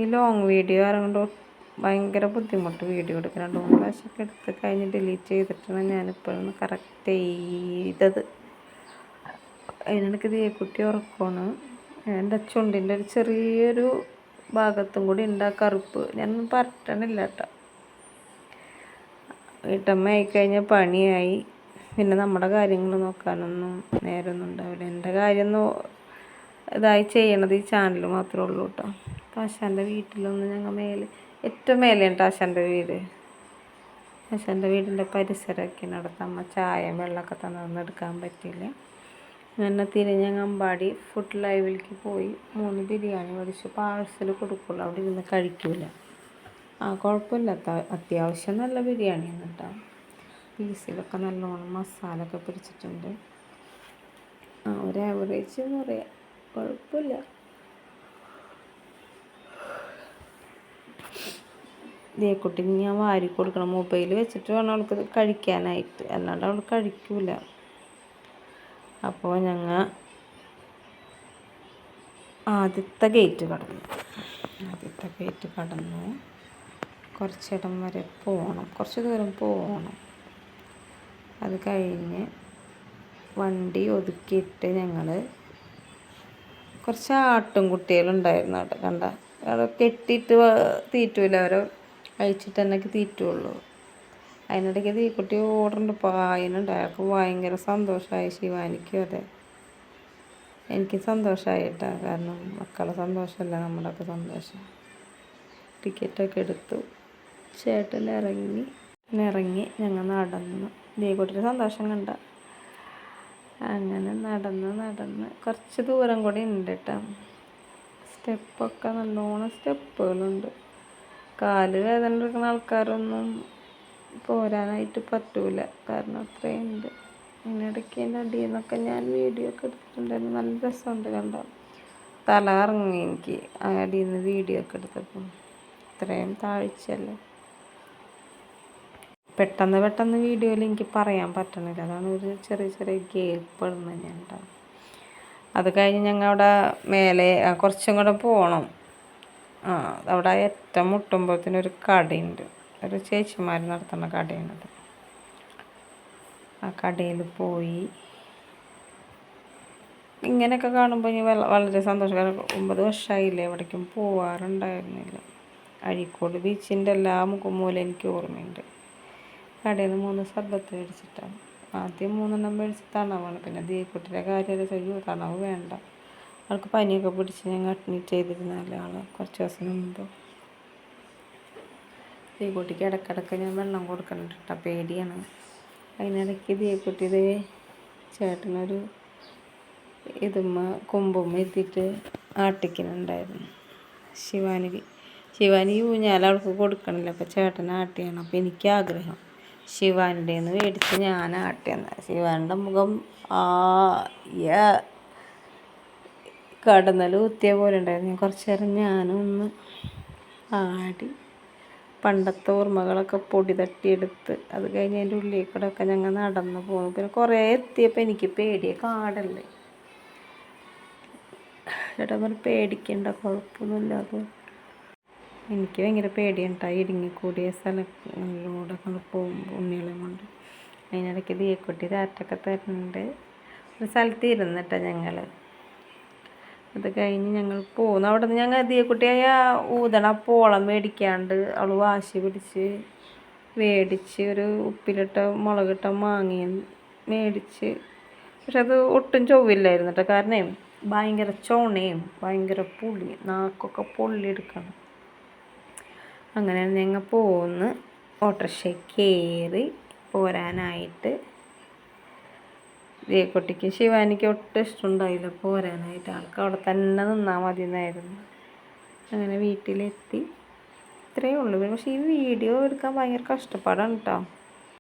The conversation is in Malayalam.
ഈ ലോങ് വീഡിയോ ആയതുകൊണ്ട് ഭയങ്കര ബുദ്ധിമുട്ട് വീഡിയോ എടുക്കാൻ. 2-3 പ്രാവശ്യമൊക്കെ എടുത്ത് കഴിഞ്ഞ് ഡിലീറ്റ് ചെയ്തിട്ടാണ് ഞാനിപ്പോഴൊന്ന് കറക്റ്റ് ചെയ്തത്. അതിനിടയ്ക്ക് കുട്ടി ഉറക്കമാണ്. എൻ്റെ ചുണ്ടിൻ്റെ ഒരു ചെറിയൊരു ഭാഗത്തും കൂടി ഉണ്ട് ആ കറുപ്പ്. ഞാനൊന്നും പരട്ടണില്ല കേട്ടോ. വീട്ടമ്മ ആയിക്കഴിഞ്ഞാൽ പണിയായി. പിന്നെ നമ്മുടെ കാര്യങ്ങൾ നോക്കാനൊന്നും നേരമൊന്നും ഉണ്ടാവില്ല. എൻ്റെ കാര്യം ഇതായി ചെയ്യണത് ഈ ചാനൽ മാത്രമേ ഉള്ളൂ കേട്ടോ. അപ്പോൾ ആശാൻ്റെ വീട്ടിലൊന്നും ഞങ്ങൾ ഏറ്റവും മേലെയാണ് കേട്ടോ ആശാൻ്റെ വീട്. ആശാൻ്റെ വീടിൻ്റെ പരിസരമൊക്കെ നടത്താം. അമ്മ ചായയും വെള്ളമൊക്കെ തന്നതൊന്നും എടുക്കാൻ പറ്റിയില്ല. അങ്ങനെ തിരിഞ്ഞ് അമ്പാടി ഫുഡ് ലൈവിലേക്ക് പോയി 3 ബിരിയാണി മേടിച്ചു. പാഴ്സൽ കൊടുക്കുള്ളൂ, അവിടെ ഇരുന്ന് കഴിക്കൂല. കുഴപ്പമില്ല, അത്യാവശ്യം നല്ല ബിരിയാണിയാണ് കേട്ടോ. പീസിലൊക്കെ നല്ലോണം മസാല ഒക്കെ പിടിച്ചിട്ടുണ്ട്. ഒരു ആവറേജ് എന്ന് പറയാം, കുഴപ്പമില്ല. കുട്ടിക്ക് ഞാൻ വാരി കൊടുക്കണം. മൊബൈൽ വെച്ചിട്ട് വേണം അവൾക്ക് കഴിക്കാനായിട്ട്, അല്ലാണ്ട് അവൾ കഴിക്കൂല. അപ്പോൾ ഞങ്ങൾ ആദ്യത്തെ ഗേറ്റ് കടന്നു. കുറച്ചിടം വരെ പോകണം, കുറച്ച് ദൂരം പോകണം. അത് കഴിഞ്ഞ് വണ്ടി ഒതുക്കിയിട്ട് ഞങ്ങൾ കുറച്ച് ആട്ടും കുട്ടികളുണ്ടായിരുന്നു അവിടെ. കണ്ട അവിടെ കെട്ടിയിട്ട് തീറ്റൂല, അവരെ അഴിച്ചിട്ട് തന്നെ തീറ്റുള്ളൂ. അതിനിടയ്ക്ക് തീക്കുട്ടി ഓടുന്നുണ്ട്, പായുന്നുണ്ട്. അയാൾക്ക് ഭയങ്കര സന്തോഷമായി. ശിവാനിക്കും അതെ, എനിക്ക് സന്തോഷമായിട്ടാ. കാരണം മക്കളെ സന്തോഷമല്ല നമ്മുടെയൊക്കെ സന്തോഷം. ടിക്കറ്റൊക്കെ എടുത്തു. ചേട്ടൻ ഇറങ്ങി ഞങ്ങൾ നടന്നു. ദീകുട്ടിയുടെ സന്തോഷം കണ്ട. അങ്ങനെ നടന്ന് കുറച്ച് ദൂരം കൂടി ഉണ്ട് കേട്ടോ. സ്റ്റെപ്പൊക്കെ നല്ലോണം സ്റ്റെപ്പുകളുണ്ട്. കാല് വേദന എടുക്കുന്ന ആൾക്കാരൊന്നും പോരാനായിട്ട് പറ്റൂല, കാരണം അത്രയുണ്ട്. അതിനിടയ്ക്ക് എൻ്റെ അടിയിൽ നിന്നൊക്കെ ഞാൻ വീഡിയോ ഒക്കെ എടുത്തിട്ടുണ്ടായിരുന്നു. നല്ല രസമുണ്ട് കണ്ടോ. തല ഇറങ്ങി എനിക്ക് ആ അടിയിൽ നിന്ന് വീഡിയോ ഒക്കെ എടുത്തപ്പോൾ. ഇത്രയും താഴ്ചയല്ലേ. പെട്ടെന്ന് വീഡിയോയിൽ എനിക്ക് പറയാൻ പറ്റണില്ല, അതാണ് ഒരു ചെറിയ കേൾപ്പെടുന്നത് ഞാൻ ഉണ്ടാവും. അത് കഴിഞ്ഞ് ഞങ്ങൾ അവിടെ മേലെ കുറച്ചും കൂടെ പോകണം. അവിടെ ഏറ്റവും മുട്ടുമ്പോഴത്തേനൊരു കടയുണ്ട്. ഒരു ചേച്ചിമാർ നടത്തുന്ന കടയാണത്. ആ കടയിൽ പോയി. ഇങ്ങനെയൊക്കെ കാണുമ്പോൾ ഇനി വളരെ സന്തോഷം. കാരണം 9 വർഷമായില്ലേ, എവിടേക്കും പോവാറുണ്ടായിരുന്നില്ല. അഴീക്കോട് ബീച്ചിൻ്റെ എല്ലാ മുഖമൂലം എനിക്ക് ഓർമ്മയുണ്ട്. കടയിൽ നിന്ന് 3 സർബത്ത് മേടിച്ചിട്ടാണ്. ആദ്യം 3 മേടിച്ച് തണവാണ്. പിന്നെ ദീക്കുട്ടിയുടെ കാര്യമല്ല, ചെയ്യൂ തണവ് വേണ്ട, അവൾക്ക് പനിയൊക്കെ പിടിച്ച് ഞങ്ങൾ അഡ്മിറ്റ് ചെയ്തിരുന്നല്ലേ ആൾ കുറച്ച് ദിവസം മുമ്പ്. ദീക്കുട്ടിക്ക് ഇടയ്ക്കിടയ്ക്ക് ഞാൻ വെള്ളം കൊടുക്കുന്നുണ്ട് കേട്ടോ, പേടിയാണ്. അതിനിടയ്ക്ക് ദീക്കുട്ടിയുടെ ചേട്ടനൊരു കൊമ്പുമ്മ എത്തിയിട്ട് ആട്ടിക്കുന്നുണ്ടായിരുന്നു. ശിവാനി ഊഞ്ഞാൽ അവൾക്ക് കൊടുക്കണില്ല, അപ്പോൾ ചേട്ടൻ ആട്ടിയാണ്. അപ്പോൾ എനിക്ക് ആഗ്രഹം ശിവാനിൻ്റെ നിന്ന് മേടിച്ച് ഞാൻ ആട്ടിയെന്ന്. ശിവാനിൻ്റെ മുഖം കടന്നൽ കുത്തിയ പോലെ ഉണ്ടായിരുന്നു. കുറച്ച് നേരം ഞാനൊന്ന് ആടി, പണ്ടത്തെ ഓർമ്മകളൊക്കെ പൊടി തട്ടിയെടുത്ത്. അത് കഴിഞ്ഞ് അതിൻ്റെ ഉള്ളിൽ കൂടെ ഒക്കെ ഞങ്ങൾ നടന്നു പോകും. പിന്നെ കുറേ എത്തിയപ്പോൾ എനിക്ക് പേടിയ, കാടല്ലേ. ചേട്ടാ പറഞ്ഞ് പേടിക്കണ്ട, കുഴപ്പമൊന്നുമില്ലാതെ. എനിക്ക് ഭയങ്കര പേടിയാണ് കേട്ടോ, ഇടുങ്ങിക്കൂടിയ സ്ഥലങ്ങളിലൂടെ നമ്മൾ പോകുമ്പോൾ ഉണ്ണികളെ കൊണ്ട്. അതിനിടയ്ക്ക് ദീക്കുട്ടി രാറ്റൊക്കെ തരുന്നുണ്ട്. ഒരു സ്ഥലത്ത് ഇരുന്നിട്ടാ ഞങ്ങൾ. അത് കഴിഞ്ഞ് ഞങ്ങൾ പോകുന്നു. അവിടെ നിന്ന് ഞങ്ങൾ ദീക്കുട്ടിയായ ഊതണ പോളം മേടിക്കാണ്ട് അവൾ വാശി പിടിച്ച് മേടിച്ച് ഒരു ഉപ്പിലിട്ട മുളകിട്ട മാങ്ങയും മേടിച്ച്. പക്ഷെ അത് ഒട്ടും ചൊവ്വില്ലായിരുന്നു കേട്ടോ, കാരണം ഭയങ്കര ചുണയും ഭയങ്കര പുളി, നാക്കൊക്കെ പൊള്ളിയെടുക്കണം. അങ്ങനെ ഞങ്ങൾ പോന്ന് ഓട്ടോറിക്ഷയിൽ കയറി പോരാനായിട്ട്. ദീക്കുട്ടിക്ക് ശിവാനിക്ക് ഒട്ടും ഇഷ്ടമുണ്ടായില്ല പോരാനായിട്ട്, ആൾക്ക് അവിടെ തന്നെ നിന്നാൽ മതി എന്നായിരുന്നു. അങ്ങനെ വീട്ടിലെത്തി. ഇത്രയേ ഉള്ളൂ. പക്ഷേ ഈ വീഡിയോ എടുക്കാൻ ഭയങ്കര കഷ്ടപ്പാടാണ് കേട്ടോ.